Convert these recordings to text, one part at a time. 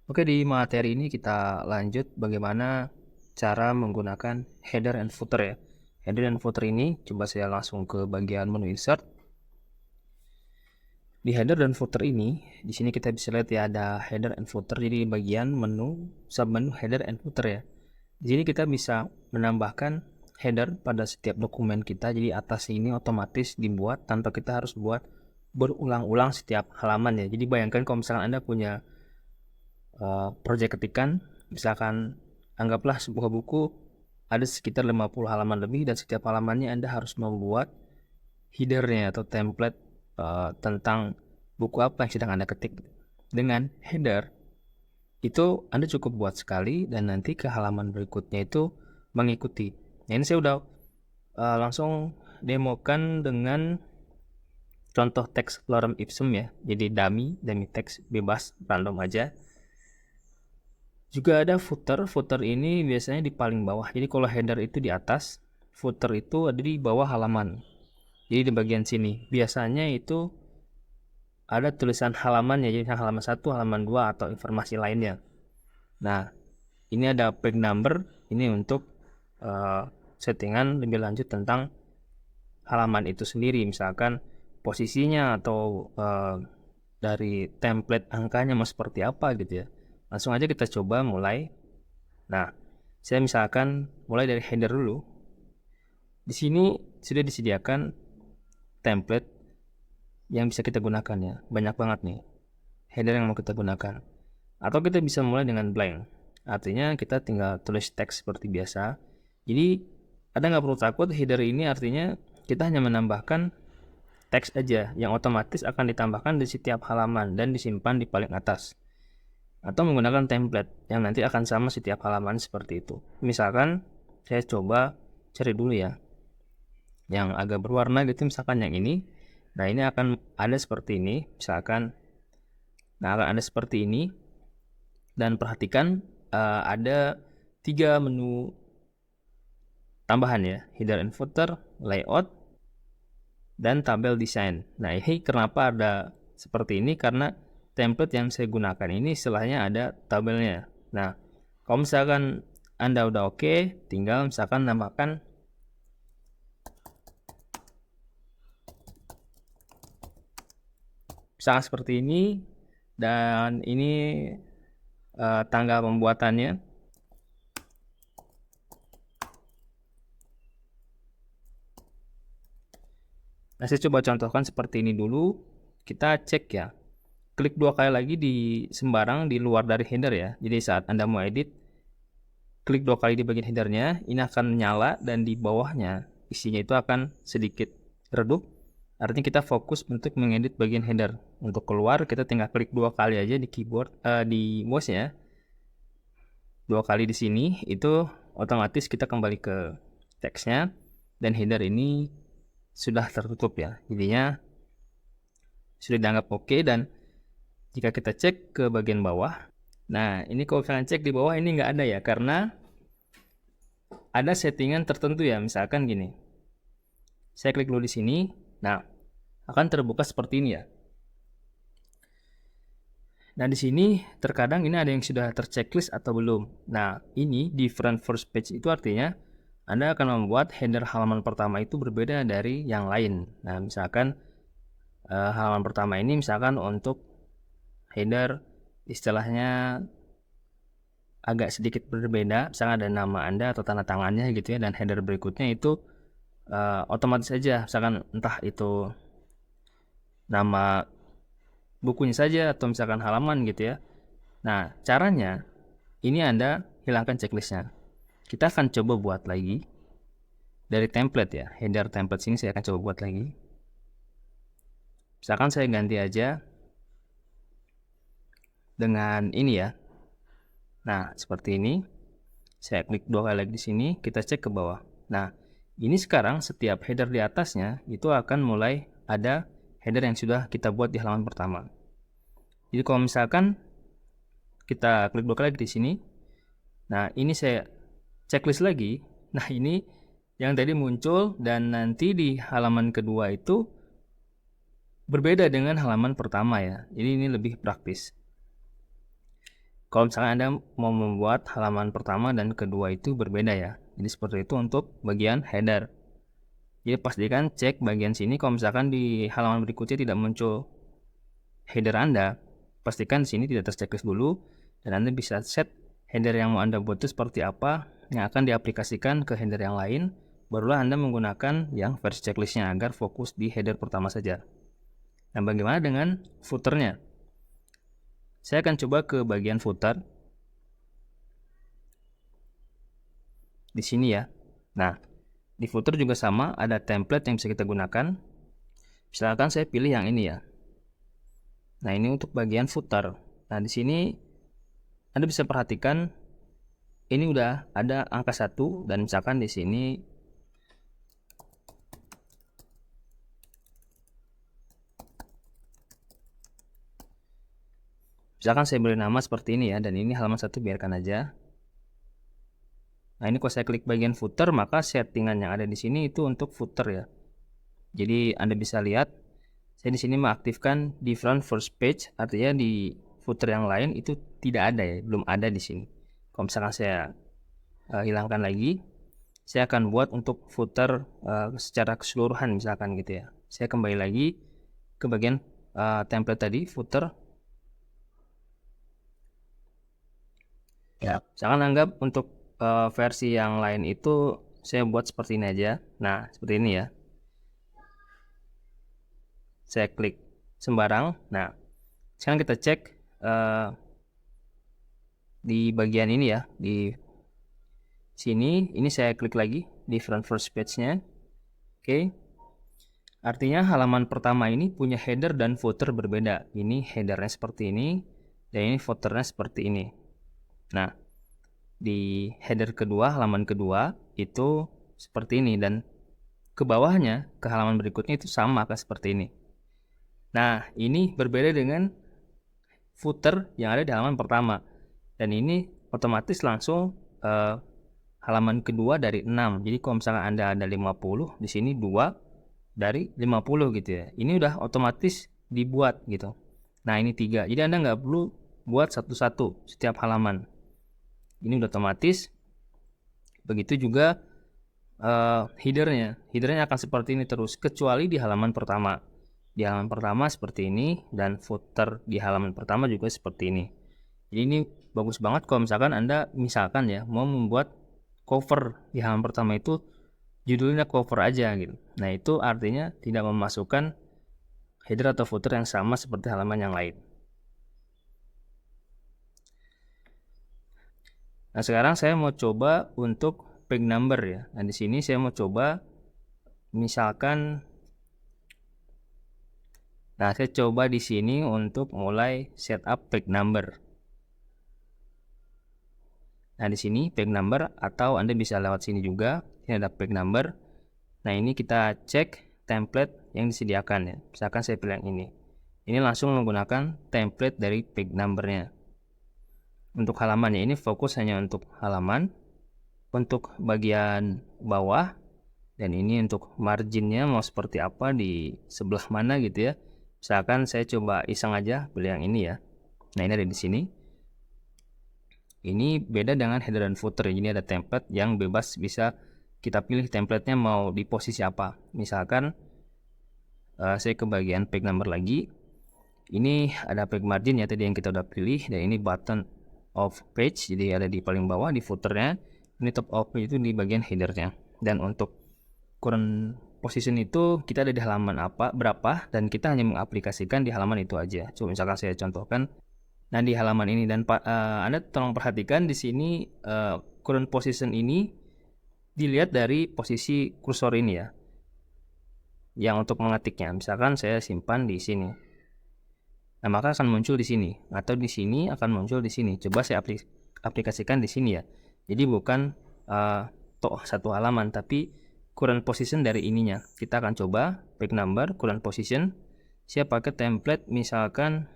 Oke, di materi ini kita lanjut bagaimana cara menggunakan header and footer ya. Header and footer ini coba saya langsung ke bagian menu insert. Di header dan footer ini, di sini kita bisa lihat ya ada header and footer. Jadi bagian menu submenu header and footer ya. Di sini kita bisa menambahkan header pada setiap dokumen kita. Jadi atas ini otomatis dibuat tanpa kita harus buat berulang-ulang setiap halaman ya. Jadi bayangkan kalau misalkan Anda punya project ketikan, misalkan anggaplah sebuah buku ada sekitar 50 halaman lebih dan setiap halamannya Anda harus membuat headernya atau template tentang buku apa yang sedang Anda ketik. Dengan header itu Anda cukup buat sekali dan nanti ke halaman berikutnya itu mengikuti. Nah, ini saya udah langsung demokan dengan contoh teks lorem ipsum ya. Jadi dummy teks bebas random aja. Juga ada footer. Footer ini biasanya di paling bawah. Jadi kalau header itu di atas, footer itu ada di bawah halaman. Jadi di bagian sini. Biasanya itu ada tulisan halaman ya. Jadi halaman 1, halaman 2 atau informasi lainnya. Nah, ini ada page number. Ini untuk settingan lebih lanjut tentang halaman itu sendiri. Misalkan posisinya atau dari template angkanya mau seperti apa gitu ya. Langsung aja kita coba mulai. Nah, saya misalkan mulai dari header dulu. Di sini sudah disediakan template yang bisa kita gunakan ya. Banyak banget nih header yang mau kita gunakan. Atau kita bisa mulai dengan blank. Artinya kita tinggal tulis teks seperti biasa. Jadi Anda nggak perlu takut, header ini artinya kita hanya menambahkan teks aja yang otomatis akan ditambahkan di setiap halaman dan disimpan di paling atas. Atau menggunakan template yang nanti akan sama setiap halaman seperti itu. Misalkan saya coba cari dulu ya yang agak berwarna gitu, misalkan yang ini. Nah, ini akan ada seperti ini misalkan. Nah, akan ada seperti ini. Dan perhatikan ada 3 menu tambahan ya, header and footer, layout, dan tabel design. Nah, ini kenapa ada seperti ini? Karena template yang saya gunakan ini istilahnya ada tabelnya. Nah, kalau misalkan Anda udah oke, tinggal misalkan namakan misalkan seperti ini, dan ini tanggal pembuatannya. Nah, saya coba contohkan seperti ini dulu. Kita cek ya. Klik 2 kali lagi di sembarang di luar dari header ya. Jadi saat Anda mau edit, klik 2 kali di bagian headernya, ini akan menyala dan di bawahnya isinya itu akan sedikit redup. Artinya kita fokus untuk mengedit bagian header. Untuk keluar kita tinggal klik 2 kali aja di keyboard di mouse ya. 2 kali di sini itu otomatis kita kembali ke teksnya dan header ini sudah tertutup ya. Jadinya sudah dianggap oke. Dan jika kita cek ke bagian bawah, nah ini kalau kalian cek di bawah ini nggak ada ya, karena ada settingan tertentu ya. Misalkan gini, saya klik dulu di sini, nah akan terbuka seperti ini ya. Nah, di sini terkadang ini ada yang sudah terchecklist atau belum. Nah, ini different first page itu artinya Anda akan membuat header halaman pertama itu berbeda dari yang lain. Nah, misalkan halaman pertama ini misalkan untuk header istilahnya agak sedikit berbeda, misalkan ada nama Anda atau tanda tangannya gitu ya, dan header berikutnya itu otomatis saja, misalkan entah itu nama bukunya saja atau misalkan halaman gitu ya. Nah, caranya ini Anda hilangkan checklistnya. Kita akan coba buat lagi dari template ya, header template sini saya akan coba buat lagi. Misalkan saya ganti aja dengan ini ya. Nah, seperti ini. Saya klik 2 kali lagi di sini, kita cek ke bawah. Nah, ini sekarang setiap header di atasnya itu akan mulai ada header yang sudah kita buat di halaman pertama. Jadi kalau misalkan kita klik 2 kali lagi di sini, nah ini saya checklist lagi. Nah, ini yang tadi muncul dan nanti di halaman kedua itu berbeda dengan halaman pertama ya. Jadi ini lebih praktis. Kalau misalkan Anda mau membuat halaman pertama dan kedua itu berbeda ya. Jadi seperti itu untuk bagian header. Jadi pastikan cek bagian sini, kalau misalkan di halaman berikutnya tidak muncul header Anda, pastikan di sini tidak terchecklist dulu, dan Anda bisa set header yang mau Anda buat itu seperti apa yang akan diaplikasikan ke header yang lain. Barulah Anda menggunakan yang versi checklistnya agar fokus di header pertama saja. Nah, bagaimana dengan footernya? Saya akan coba ke bagian footer di sini ya. Nah, di footer juga sama, ada template yang bisa kita gunakan. Misalkan saya pilih yang ini ya. Nah, ini untuk bagian footer. Nah, di sini Anda bisa perhatikan ini udah ada angka 1, dan misalkan di sini saya beri nama seperti ini ya, dan ini halaman 1 biarkan aja. Nah, ini kalau saya klik bagian footer, maka settingan yang ada di sini itu untuk footer ya. Jadi Anda bisa lihat, saya di sini mengaktifkan different first page, artinya di footer yang lain itu tidak ada ya, belum ada di sini. Kalau misalkan saya hilangkan lagi, saya akan buat untuk footer secara keseluruhan misalkan gitu ya. Saya kembali lagi ke bagian template tadi, footer. Ya, misalkan anggap untuk versi yang lain itu saya buat seperti ini aja. Nah, seperti ini ya. Saya klik sembarang. Nah, sekarang kita cek di bagian ini ya, di sini. Ini saya klik lagi di front first page-nya. Oke. Artinya halaman pertama ini punya header dan footer berbeda. Ini headernya seperti ini, dan ini footernya seperti ini. Nah, di header kedua, halaman kedua itu seperti ini, dan ke bawahnya, ke halaman berikutnya itu sama seperti ini. Nah, ini berbeda dengan footer yang ada di halaman pertama, dan ini otomatis langsung halaman kedua dari 6. Jadi kalau misalkan Anda ada 50, di sini 2 dari 50 gitu ya. Ini udah otomatis dibuat gitu. Nah, ini 3. Jadi Anda nggak perlu buat satu-satu setiap halaman. Ini udah otomatis. Begitu juga headernya akan seperti ini terus, kecuali di halaman pertama. Di halaman pertama seperti ini, dan footer di halaman pertama juga seperti ini. Jadi ini bagus banget kalau misalkan Anda misalkan ya mau membuat cover di halaman pertama itu judulnya cover aja gitu. Nah, itu artinya tidak memasukkan header atau footer yang sama seperti halaman yang lain. Nah, sekarang saya mau coba untuk page number ya. Nah, di sini saya mau coba misalkan, nah saya coba di sini untuk mulai setup page number. Nah, di sini page number, atau Anda bisa lewat sini juga. Ini ada page number. Nah, ini kita cek template yang disediakan ya. Misalkan saya pilih yang ini. Ini langsung menggunakan template dari page numbernya. Untuk halamannya ini fokus hanya untuk halaman. Untuk bagian bawah, dan ini untuk marginnya mau seperti apa, di sebelah mana gitu ya. Misalkan saya coba iseng aja pilih yang ini ya. Nah, ini ada di sini. Ini beda dengan header dan footer. Ini ada template yang bebas, bisa kita pilih templatenya mau di posisi apa. Misalkan saya ke bagian page number lagi. Ini ada page margin ya tadi yang kita udah pilih, dan ini button of page, jadi ada di paling bawah di footernya. Ini top of page itu di bagian headernya. Dan untuk current position itu kita ada di halaman berapa, dan kita hanya mengaplikasikan di halaman itu aja. Coba misalkan saya contohkan. Nah, di halaman ini, dan Anda tolong perhatikan di sini current position ini dilihat dari posisi kursor ini ya. Yang untuk mengetiknya, misalkan saya simpan di sini. Nah, maka akan muncul di sini, atau di sini akan muncul di sini. Coba saya aplikasikan di sini ya. Jadi bukan satu halaman, tapi current position dari ininya. Kita akan coba page number, current position. Saya pakai template misalkan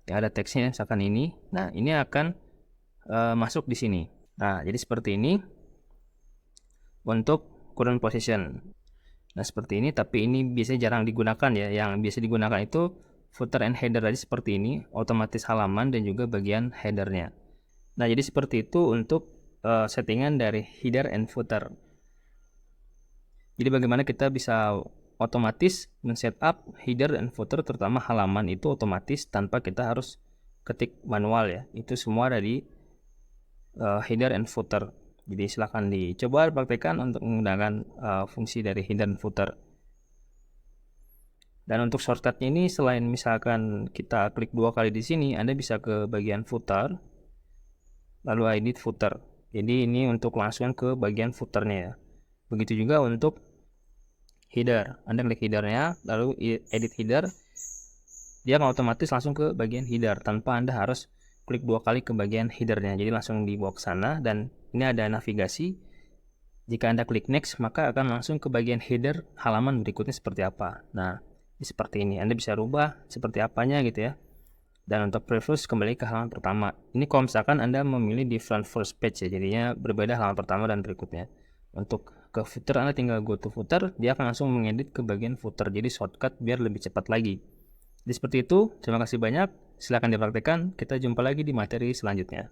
yang ada teksnya, misalkan ini. Nah, ini akan masuk di sini. Nah, jadi seperti ini untuk current position. Nah, seperti ini, tapi ini biasanya jarang digunakan ya. Yang biasa digunakan itu footer and header tadi seperti ini, otomatis halaman dan juga bagian headernya. Nah, jadi seperti itu untuk settingan dari header and footer. Jadi bagaimana kita bisa otomatis men-setup header dan footer, terutama halaman itu otomatis tanpa kita harus ketik manual ya. Itu semua dari header and footer. Jadi silahkan dicoba praktekkan untuk menggunakan fungsi dari header dan footer. Dan untuk shortcutnya ini, selain misalkan kita klik 2 kali di sini, Anda bisa ke bagian footer, lalu edit footer. Jadi ini untuk langsung ke bagian footernya ya. Begitu juga untuk header. Anda klik headernya, lalu edit header, dia akan otomatis langsung ke bagian header tanpa Anda harus klik 2 kali ke bagian headernya. Jadi langsung dibawa ke sana, dan ini ada navigasi. Jika Anda klik next, maka akan langsung ke bagian header halaman berikutnya seperti apa. Nah, seperti ini. Anda bisa rubah seperti apanya gitu ya. Dan untuk previous, kembali ke halaman pertama. Ini kalau misalkan Anda memilih different first page ya, jadinya berbeda halaman pertama dan berikutnya. Untuk ke footer, Anda tinggal go to footer, dia akan langsung mengedit ke bagian footer. Jadi shortcut biar lebih cepat lagi. Jadi seperti itu. Terima kasih banyak. Silahkan dipraktekkan. Kita jumpa lagi di materi selanjutnya.